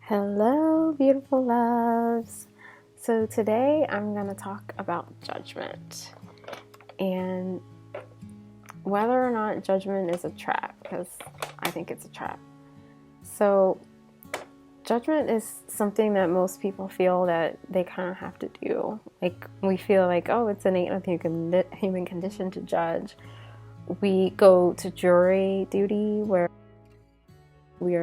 Hello, beautiful loves. So today I'm going to talk about judgment and whether or not judgment is a trap, because I think it's a trap. So judgment is something that most people feel that they kind of have to do. Like, we feel like, oh, it's innate human condition to judge. We go to jury duty where we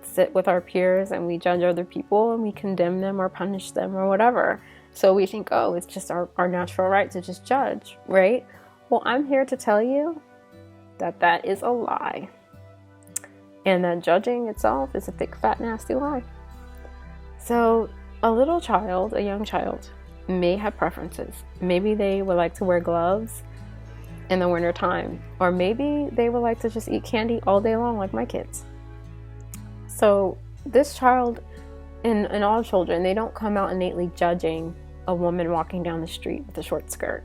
sit with our peers and we judge other people and we condemn them or punish them or whatever. So we think, oh, it's just our natural right to just judge, right? Well, I'm here to tell you that that is a lie. And that judging itself is a thick, fat, nasty lie. So a little child, a young child, may have preferences. Maybe they would like to wear gloves in the winter time, or maybe they would like to just eat candy all day long like my kids. So this child, and all children, they don't come out innately judging a woman walking down the street with a short skirt.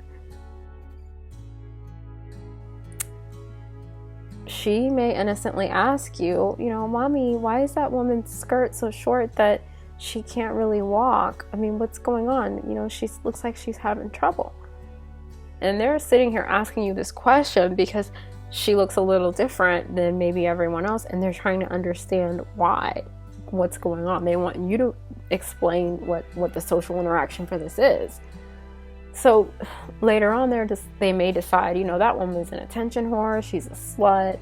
She may innocently ask you, Mommy, why is that woman's skirt so short that she can't really walk? I mean, what's going on? She looks like she's having trouble. And they're sitting here asking you this question because she looks a little different than maybe everyone else, and they're trying to understand what's going on. They want you to explain what the social interaction for this is. So later on, they may decide, that woman's an attention whore, she's a slut,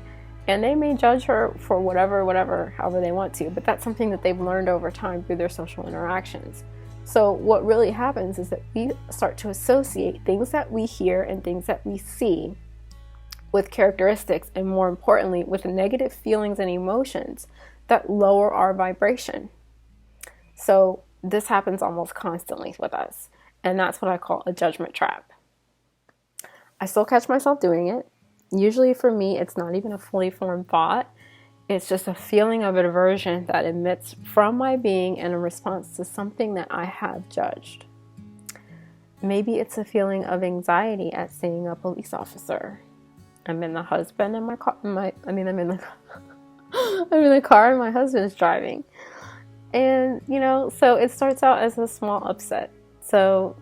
and they may judge her for whatever, however they want to. But that's something that they've learned over time through their social interactions. So what really happens is that we start to associate things that we hear and things that we see with characteristics, and more importantly, with negative feelings and emotions that lower our vibration. So this happens almost constantly with us, and that's what I call a judgment trap. I still catch myself doing it. Usually for me, it's not even a fully formed thought. It's just a feeling of aversion that emits from my being in a response to something that I have judged. Maybe it's a feeling of anxiety at seeing a police officer. I'm in the husband and my car. I'm in the car and my husband is driving, and so it starts out as a small upset. So,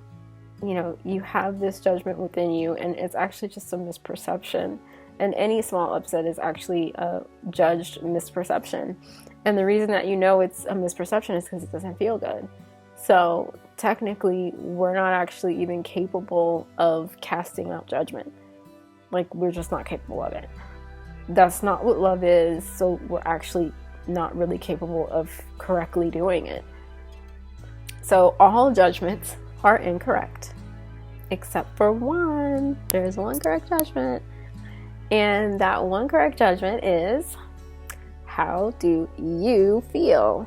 you have this judgment within you, and it's actually just a misperception. And any small upset is actually a judged misperception. And the reason that it's a misperception is because it doesn't feel good. So technically, we're not actually even capable of casting out judgment. Like, we're just not capable of it. That's not what love is, so we're actually not really capable of correctly doing it. So all judgments are incorrect, except for one. There's one correct judgment, and that one correct judgment is, how do you feel?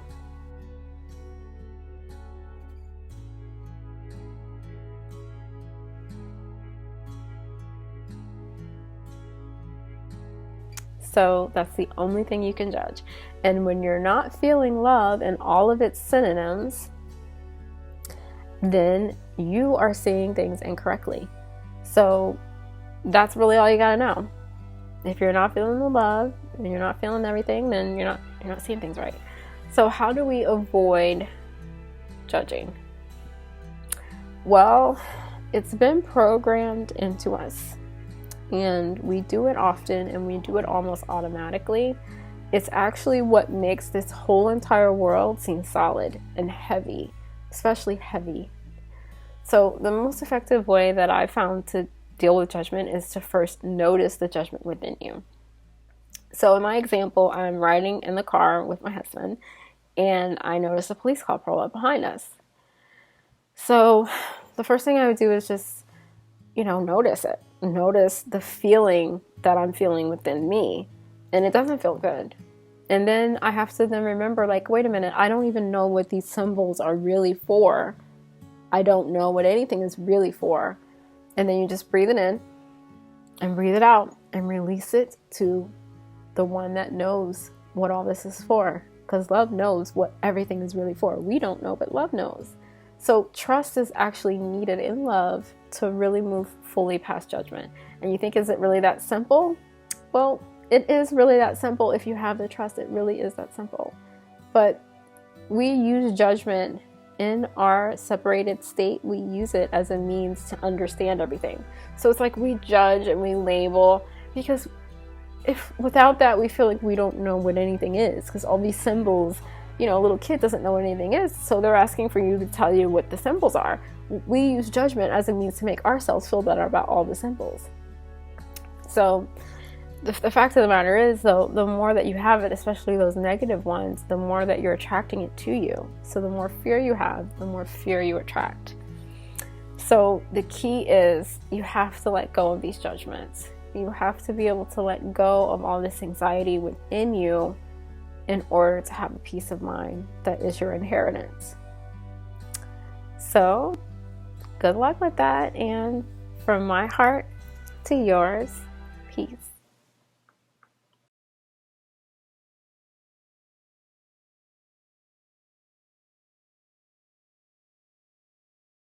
So that's the only thing you can judge. And when you're not feeling love and all of its synonyms, then you are seeing things incorrectly. So that's really all you gotta know. If you're not feeling the love and you're not feeling everything, then you're not seeing things right. So how do we avoid judging? Well, it's been programmed into us. And we do it often, and we do it almost automatically. It's actually what makes this whole entire world seem solid and heavy, especially heavy. So the most effective way that I found to deal with judgment is to first notice the judgment within you. So in my example, I'm riding in the car with my husband, and I notice a police car pull up behind us. So the first thing I would do is just, notice it. Notice the feeling that I'm feeling within me, and it doesn't feel good. And then I have to then remember, wait a minute, I don't even know what these symbols are really for. I don't know what anything is really for. And then you just breathe it in and breathe it out and release it to the one that knows what all this is for, because love knows what everything is really for. We don't know, but love knows. So trust is actually needed in love to really move fully past judgment. And you think, is it really that simple? Well, it is really that simple. If you have the trust, it really is that simple. But we use judgment in our separated state. We use it as a means to understand everything. So it's like we judge and we label, because if without that, we feel like we don't know what anything is, because all these symbols, you know, a little kid doesn't know what anything is, so they're asking for you to tell you what the symbols are. We use judgment as a means to make ourselves feel better about all the symbols. So the fact of the matter is, though, the more that you have it, especially those negative ones, the more that you're attracting it to you. So the more fear you have, the more fear you attract. So the key is you have to let go of these judgments. You have to be able to let go of all this anxiety within you in order to have a peace of mind that is your inheritance. So good luck with that, and from my heart to yours, peace.